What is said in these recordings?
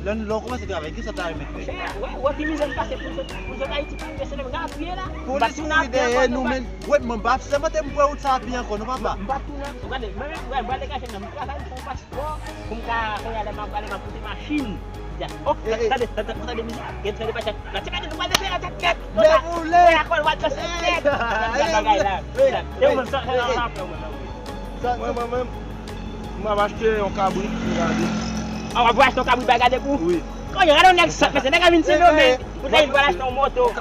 Là, on commence à travailler, qui ça t'a remis? Ouais, puis nous allons passer pour ce Haïti, pour ce Sénégal, là. Pour les souris derrière nous, mais ouais, mon baf, c'est moi qui me vois où ça vient encore, non, papa? Regardez, moi, je vais dégager dans mon travail pour un passeport, pour me aller m'apporter machine. Oh, ça des musiques, il y a des bâches. Là, tu vas nous parler de la tête. Mais vous voulez? On va acheter un cabri. On va acheter un cabri bagarre pour. Oui. Quand il y a un ex, mais c'est pas une seule mais vous allez acheter un moto. Un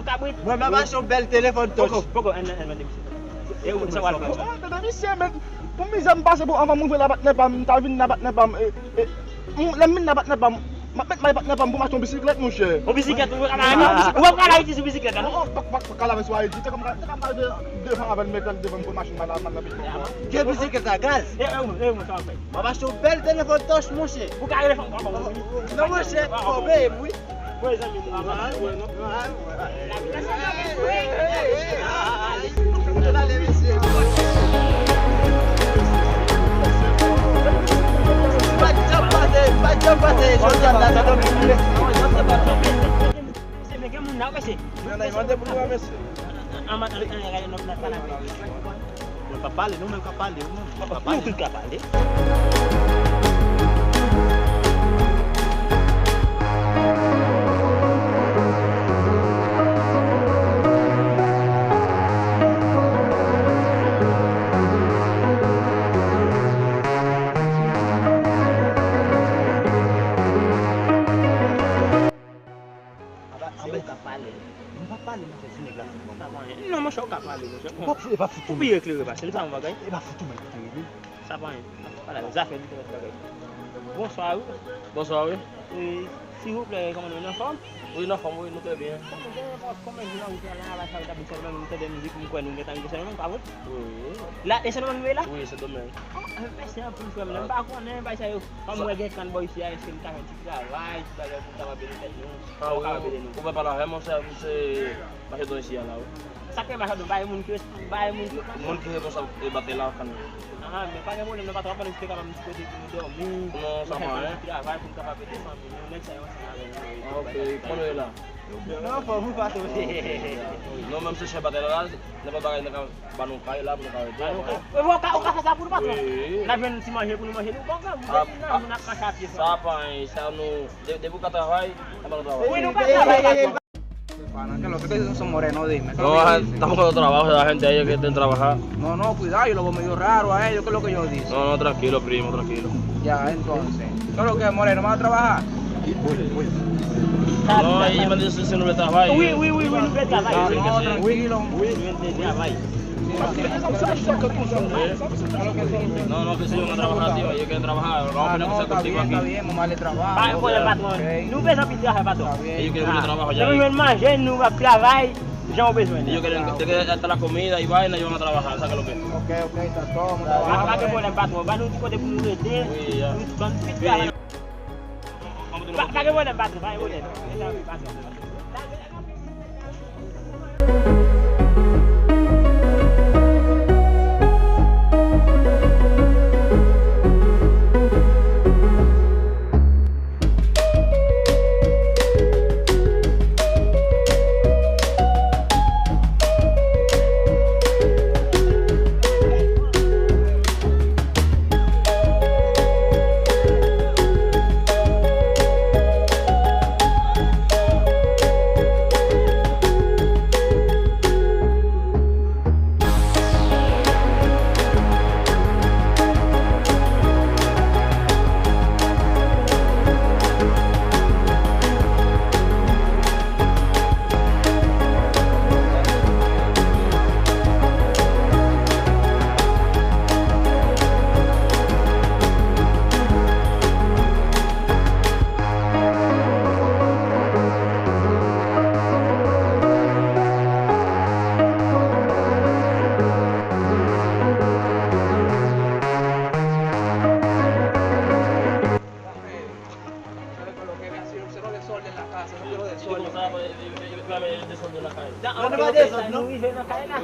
cabri. Moi, je vais acheter un bel téléphone touch. Pourquoi et où ça va le faire? Pour mes amis passer pour avant m'ouvrir la batte n'est pas ta vie n'a batte n'est pas la mine n'a batte n'est pas ma batte n'est pas pour m'acheter une bicyclette mon cher. Une bicyclette on va pas aller sur bicyclette non pas la soirée tu comme deux fois avec mettre devant pour machine madame Quelle bicyclette à gaz? On va acheter un bel téléphone touch mon cher. Vous carrez Non mon cher, oui. Ouais ça non, moi je suis capable. Il n'est pas foutu. Vous pouvez éclairer, c'est le temps, on va gagner. Il n'est pas foutu, mais Ça va, voilà, les affaires du travail. Bonsoir. Bonsoir oui. S'il vous plaît, comment nous en forme? Oui, non, oui, nous très bien. Comment vous avez la musique, vous avez Oui. là, et c'est le même là? Oui, c'est domaine. C'est un peu comme ça. Par contre, comme vous avez un boy ici, est-ce que vous avez un petit travail, vous avez un petit Ah oui, on va pas la vraiment c'est pas que ici là. ça fait mal de bailler mon cœur, Mon qui est responsable de battre là quand ah, mais pas de problème, ne pas trop parler de quand même côté pour dormir. Non, ça va hein. Travail pour capable de descendre, mais ça OK, on est là. non, faut vous pas Non, même si je battre là, ne pas bagarre pas non caille là pour vous on va faire ça pour pas toi. Oui. Là vient si manger pour nous manger nous bon on a pas capé Ça pas ça nous de vous travail, ça va travailler. Oui, nous pas travailler. Que lo que ustedes son morenos, dime. No, estamos con trabajo de la gente ahí que estén trabajando. No, cuidado, yo lo veo medio raro a ellos, ¿qué es lo que yo digo? No, tranquilo, primo, tranquilo. Ya, entonces. ¿Qué es lo que es moreno? ¿Van a trabajar? No, ahí me dice si no le trabajo. Oui, nous fait travail. Tranquilo. Travail. No, que si yo no trabajar, tío, ellos quieren trabajar. Vamos a poner que sea contigo está aquí. bien, vamos a darle trabajo. Pas pour le patron. Nous faisons plus de patron. Ellos quieren mucho trabajo ya. Nous manger, nous va travail, j'en besoin. Ellos quieren hasta la comida y vaina y van a trabajar, ¿sabes lo que? Ok, está todo. Pas que pour le patron, va nous côté pour nous aider. Oui, ya. Pas que pour le patron, pas pour le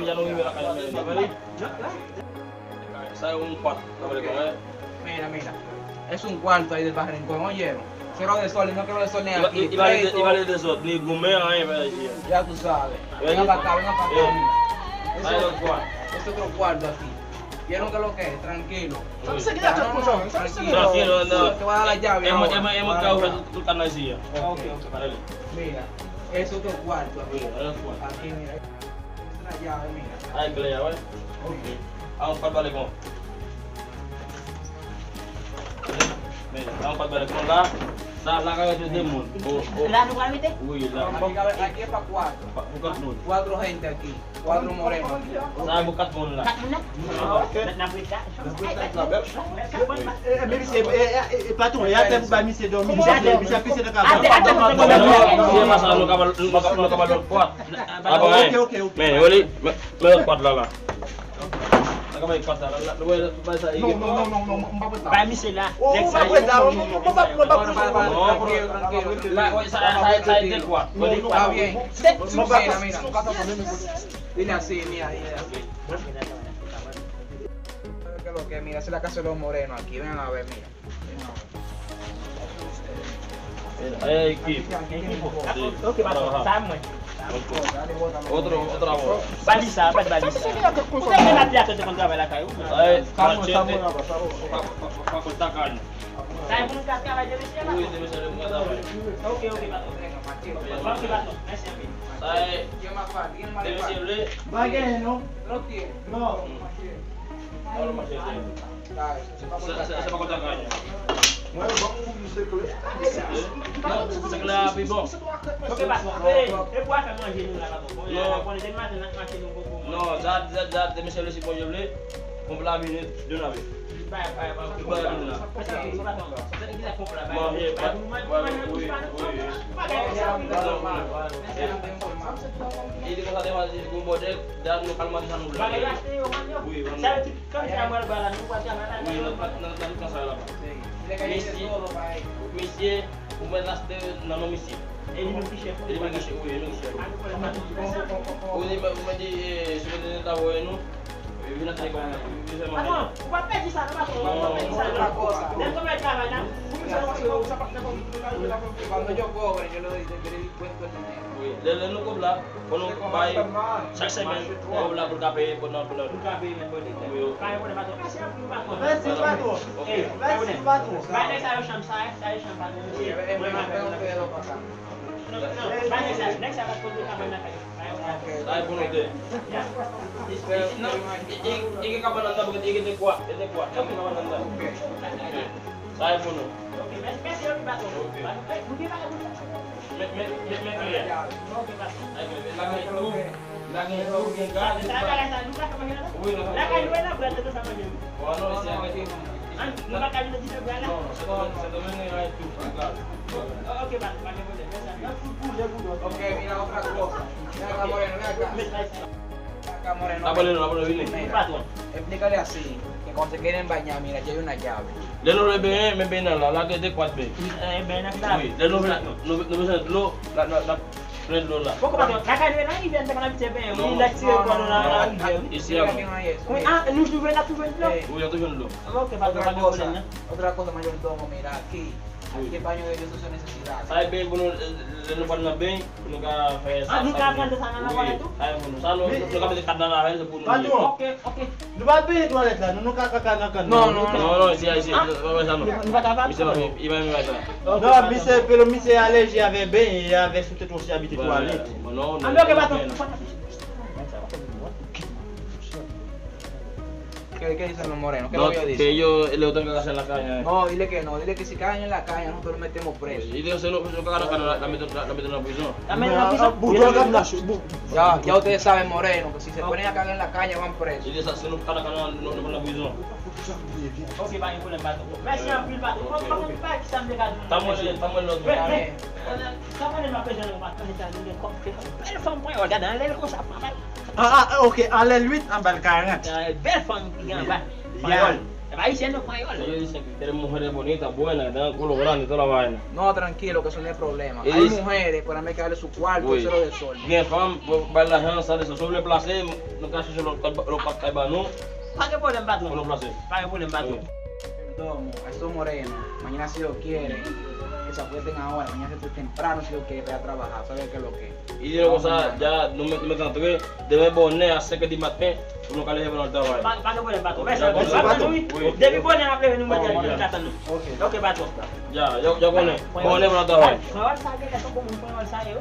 Ya no vive la calle. ¿Sabes un cuarto? Mira. Es un cuarto ahí del Bajo Rincón, ¿oyeron? Cero de sol, no quiero de sol ni aquí. Y vale de eso, ni gumea ahí, me decía. Ya tú sabes. Venga para acá, venga para acá. Mira. Es otro cuarto aquí. ¿Vieron que lo que es? Tranquilo. Tranquilo, no. Te voy a dar la llave. Hemos quedado tu canacilla. Ok, vale. Mira, es otro cuarto aquí. Aquí, mira. Es la llave, mira. Ahí que le llave. Vamos para el balcón. Mira, vamos para el balcón. La cabeza de mundo. ¿La lugar viste? Uy, Aquí es para cuatro. Buscar mundo. 4 gente aquí. 4 morenos aquí. Saya buscar mundo lah. Patron, ya tem ba mi se dormi. Bisa pisse de Dia masalah lu kabar kuat. Apa eh? Men, wali, me kuat lah. Nak baik kuat lah. Lu bahasa ini. Vai me ensinar. Saya dia kuat. Está bien. Mira. Dile así, mira, dile así. Que lo que, mira, esa es la casa de los morenos aquí. Vengan a ver, mira. Hay equipo. Oke, Samuel. Otra voz. Baliza, apa baliza? Udah kena dia tu teman trabalhar kayu. Fakultas kan. Saya belum kasih aja di sini. Uy, debe ser un cadáver. Oke, Pak. Oke, Pak. Saya ¿Quién más falta? ¿Quién más le debe falta? ser le. no? ¿No tiene? No. Ahora más Dale, Saya fakultas kan. Bueno, vamos No, sekelah bibok. Oke, Pak. Eh, buat kamu aja dulu lah, Pak. Ya, kalau dia mati nak mati nunggu. No, zat debe ser si pollo le. Comprar mini de una vez. Baik. Ini kan ada masih gumbodek dan lokal mati sanu. Saya kan Samuel balan buat jangan Nanti kan salah. Dile que dice todo para él. Misi, umelas de nano misi. Ele não ficha. Ele vai que chegou, ele não chegou. Uni di sebenarnya tahu ini. Vina tadi kau bisa Ano, papel di sana, Pak. Papel di sana. Dan kau mereka mana? Cuando yo cobre, yo le doy cuento el dinero. Lele no kobla, kono bay chaque semaine kobla pour kape benar. Kabe boleh. Kabe boleh Pak. Kasih aku Pak. Merci, Patron. Merci, Patron. Baik, saya sampai. Es más, tengo que ir para acá. Baik, saya next saya akan tunjuk kamera kayu. Saya pun itu. Ya. No, iki kapan anda begitu iki de kuat. Kami kapan anda. Saya pun. Oke, spesial Pak. Mungkin Pak. Me clear. Oke, Pak. Lagi itu enggak. Saya akan lupa kemana. Lah kayu enak berarti itu sama dia. Oh no, isi yang itu. Lupa kayu nanti juga berana. Setelah itu enggak. Oke, Pak. Pakai boleh. Ok, mira otra cosa. Ven acá, Moreno, ven acá. Ven acá, Moreno. Tak boleh ini. Mira, explícale así, que cuando se quieren bañar, mira, aquí hay una llave. Lelo lebe me bena la que de kuat be. Benar tak? Oui, lelo no bisa lo la friend lo la. Pokok Pak. Kakak dia lagi biar tekan habis CB. Ini lagi kalau nak. Isi Mira, apa? aquí no hay eso. Lu sudah nak tuh belum? Uy, aku lo. Oke, Pak. Otra cosa, mayordomo, mira, aquí el baño de ellos son necesidades. Saya be bunuh lelo pernah be bunuh ka fesa. Anu kapan sana lawan itu? Saya bunuh salo lo ka be kadang lah sebunuh. Patron. Oke. Lu ba be toilet lah, nu kakak. No, isi bawa sano. Buat apa? Bisa iba mi baca. Non, pero mi se allergie avait bien, il avait peut-être aussi habité toilette. No. Ambil ke Pak. ¿Qué dicen los morenos? ¿Qué No, lo que dice? yo le tengo que hacer en la calle. No, dile que no, dile que si caen en la calle nosotros los metemos presos. Y Dios se lo cagan la meto en la prisión. Ya ustedes saben, Moreno, que si se ponen a cagar en la calle van presos. Y Dios se lo cagan en la prisión. Oke, Pak, yang boleh bantu. Masih ambil Pak. Kok Pak sambil kan. Estamos en los Kamu ni apa jalan Pak? Ni jalan dia kok. Telepon pun ada dan lain kok apa? Ok, à la lutte en Balcarat. Telepon yang Pak. Ya. Ahí siendo mayor. Ellos dicen que tienen mujeres bonitas, buenas, que tengan culo grande y toda la vaina. No, tranquilo, que eso no es problema. Y Hay dice- mujeres, pero hay que darle su cuarto, Oui. cero de sol. Bien, fam, baila danza de sobre placer, no casi solo lo pakai banu, Pakai boleh bantu. solo placer. Pakai boleh bantu. Estos morenos, mañana si Dios quiere, que se acuesten ahora, mañana se temprano si Dios quiere para trabajar, ¿sabes qué es lo que? E dire cosa, già non mi canto che deve bonne a secca di mattè, uno che leva non trovare. Bato boleh batu. Batu ni. Devi boleh nak play number dia kata lu. Okey batu. Già, io bonne non trovare. Kawan saya kata kawan saya.